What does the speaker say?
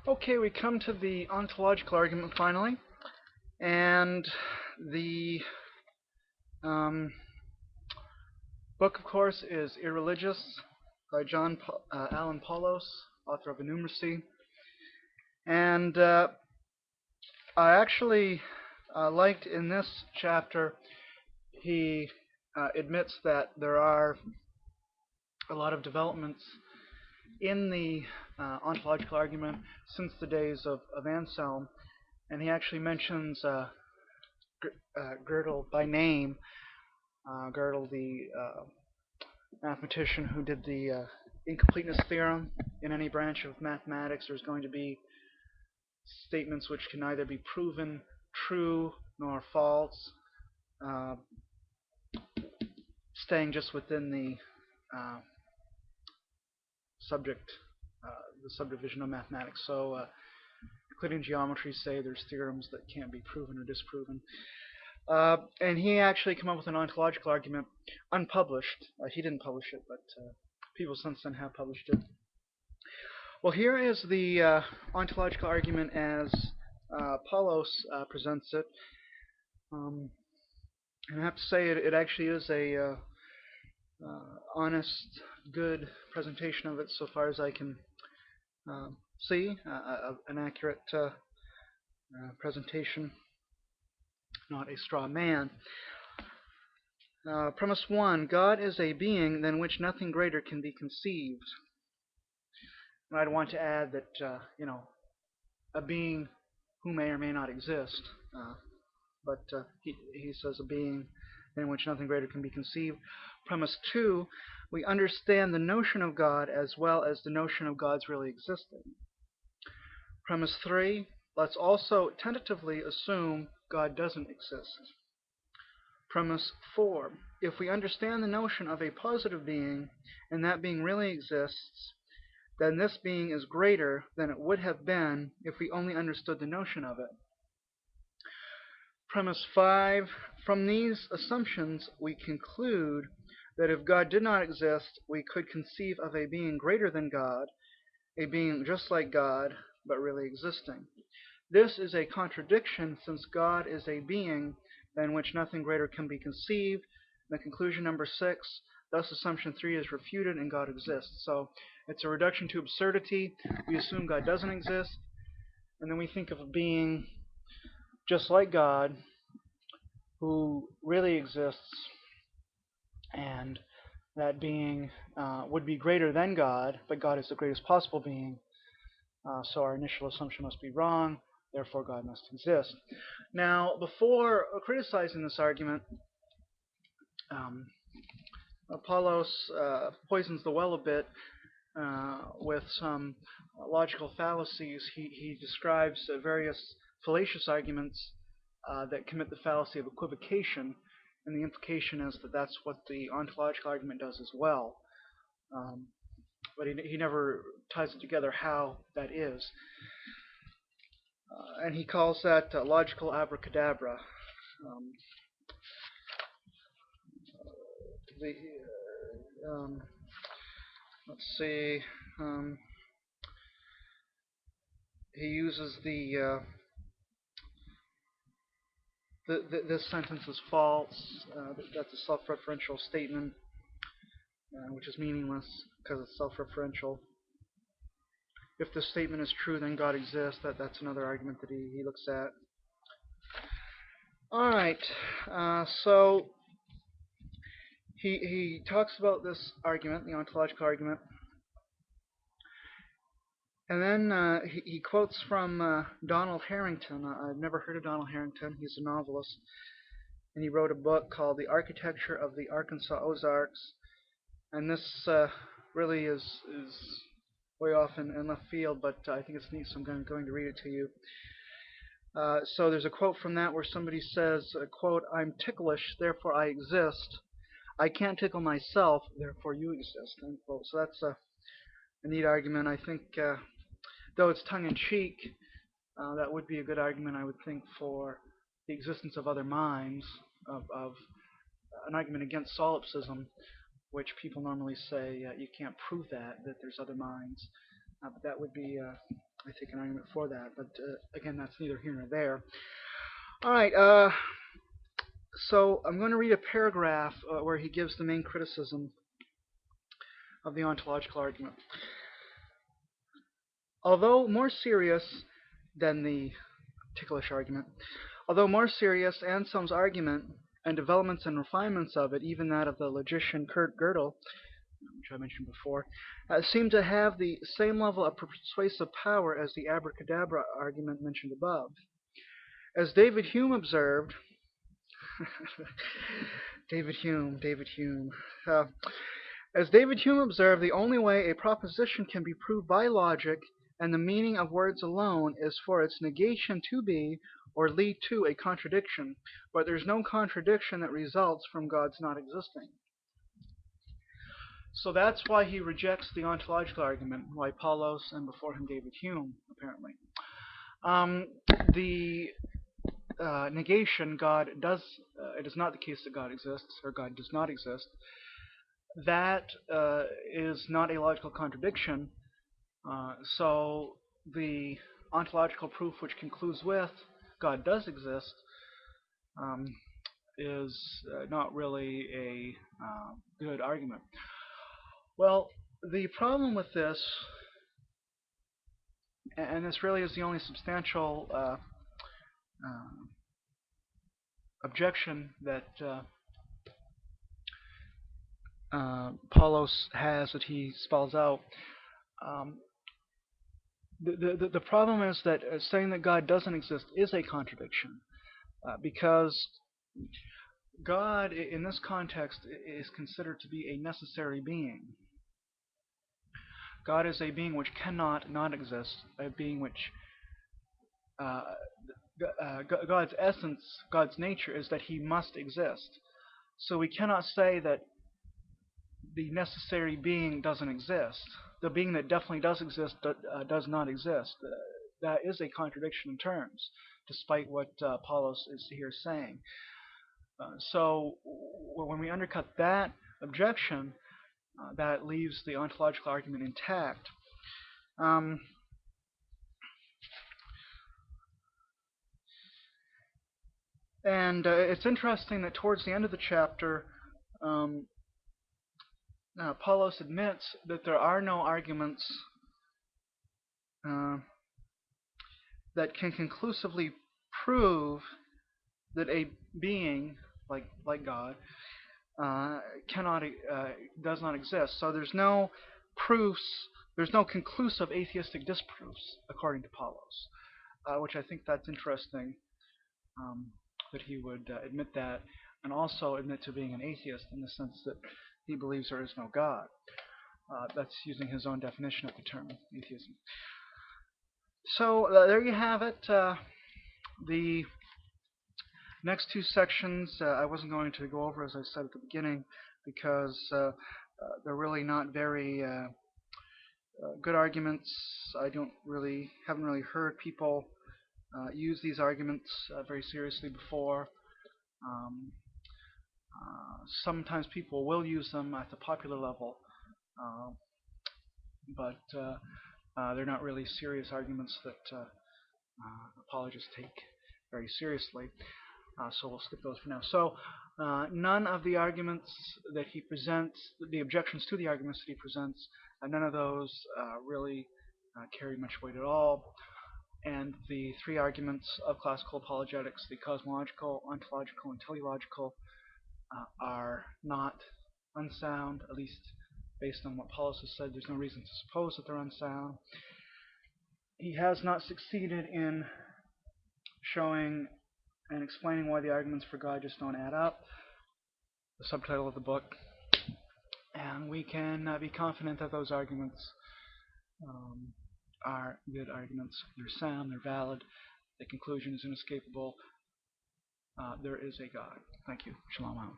Okay, we come to the ontological argument finally, and the um, book, of course, is Irreligious by John Alan Paulos, author of Innumeracy. And I actually liked in this chapter, he admits that there are a lot of developments in the ontological argument since the days of Anselm, and he actually mentions Gödel by name. Gödel, the mathematician who did the incompleteness theorem. In any branch of mathematics, there's going to be statements which can neither be proven true nor false, uh, staying just within uh, subject, the subdivision of mathematics. So, Euclidean geometry say there's theorems that can't be proven or disproven. And he actually came up with an ontological argument, unpublished. He didn't publish it, but people since then have published it. Well, here is the ontological argument as Paulos presents it. And I have to say it actually is a honest, good presentation of it so far as I can see, an accurate presentation, not a straw man. Premise 1, God is a being than which nothing greater can be conceived. And I'd want to add that, a being who may or may not exist, but he says a being in which nothing greater can be conceived. Premise 2, we understand the notion of God as well as the notion of God's really existing. Premise 3, let's also tentatively assume God doesn't exist. Premise 4, if we understand the notion of a positive being and that being really exists, then this being is greater than it would have been if we only understood the notion of it. Premise 5, from these assumptions we conclude that if God did not exist, we could conceive of a being greater than God, a being just like God, but really existing. This is a contradiction, since God is a being than which nothing greater can be conceived. The conclusion number 6, thus assumption 3 is refuted and God exists. So it's a reduction to absurdity. We assume God doesn't exist, and then we think of a being just like God who really exists, and that being would be greater than God, but God is the greatest possible being. So our initial assumption must be wrong, therefore God must exist. Now, before criticizing this argument, Apollos poisons the well a bit with some logical fallacies. He describes various fallacious arguments that commit the fallacy of equivocation, and the implication is that that's what the ontological argument does as well. But he never ties it together how that is. And he calls that logical abracadabra. Let's see. He uses this sentence is false. That's a self-referential statement, which is meaningless because it's self-referential. If this statement is true, then God exists. That's another argument that he looks at. All right. So he talks about this argument, the ontological argument, and then he quotes from Donald Harrington. I've never heard of Donald Harrington. He's a novelist, and he wrote a book called The Architecture of the Arkansas Ozarks. And this really is way off in left field, but I think it's neat, so I'm going to read it to you. So there's a quote from that where somebody says, quote, "I'm ticklish, therefore I exist. I can't tickle myself, therefore you exist," unquote. So that's a neat argument. I think, though it's tongue-in-cheek, that would be a good argument, I would think, for the existence of other minds, of an argument against solipsism, which people normally say you can't prove that there's other minds. But that would be, I think, an argument for that. But again, that's neither here nor there. All right. So I'm going to read a paragraph where he gives the main criticism of the ontological argument. Although more serious than the ticklish argument, although more serious, Anselm's argument and developments and refinements of it, even that of the logician Kurt Gödel, which I mentioned before, seem to have the same level of persuasive power as the abracadabra argument mentioned above. As David Hume observed, David Hume. As David Hume observed, the only way a proposition can be proved by logic and the meaning of words alone is for its negation to be or lead to a contradiction, but there's no contradiction that results from God's not existing. So that's why he rejects the ontological argument, why Paulos and before him David Hume, apparently. The negation, God does, it is not the case that God exists, or God does not exist. That is not a logical contradiction. So the ontological proof which concludes with God does exist is not really a good argument. Well, the problem with this, and this really is the only substantial objection that Paulos has, that he spells out. The problem is that saying that God doesn't exist is a contradiction, because God, in this context, is considered to be a necessary being. God is a being which cannot not exist, a being which God's essence, God's nature is that he must exist. So we cannot say that the necessary being doesn't exist. The being that definitely does exist does not exist. That is a contradiction in terms, despite what Paulos is here saying. So when we undercut that objection, that leaves the ontological argument intact. And it's interesting that towards the end of the chapter, Paulos admits that there are no arguments that can conclusively prove that a being like God does not exist. So there's no proofs, there's no conclusive atheistic disproofs according to Paulos, which I think that's interesting, that he would admit that, and also admit to being an atheist in the sense that he believes there is no God. That's using his own definition of the term atheism. So there you have it. The next two sections I wasn't going to go over, as I said at the beginning, because they're really not very good arguments. I haven't really heard people use these arguments very seriously before. Sometimes people will use them at the popular level, but they're not really serious arguments that apologists take very seriously. So we'll skip those for now. So none of the arguments that he presents, the objections to the arguments that he presents, none of those really carry much weight at all. And the three arguments of classical apologetics, the cosmological, ontological, and teleological, are not unsound, at least based on what Paulos has said. There's no reason to suppose that they're unsound. He has not succeeded in showing and explaining why the arguments for God just don't add up, the subtitle of the book. And we can be confident that those arguments are good arguments. They're sound, they're valid, the conclusion is inescapable. There is a God. Thank you. Shalom.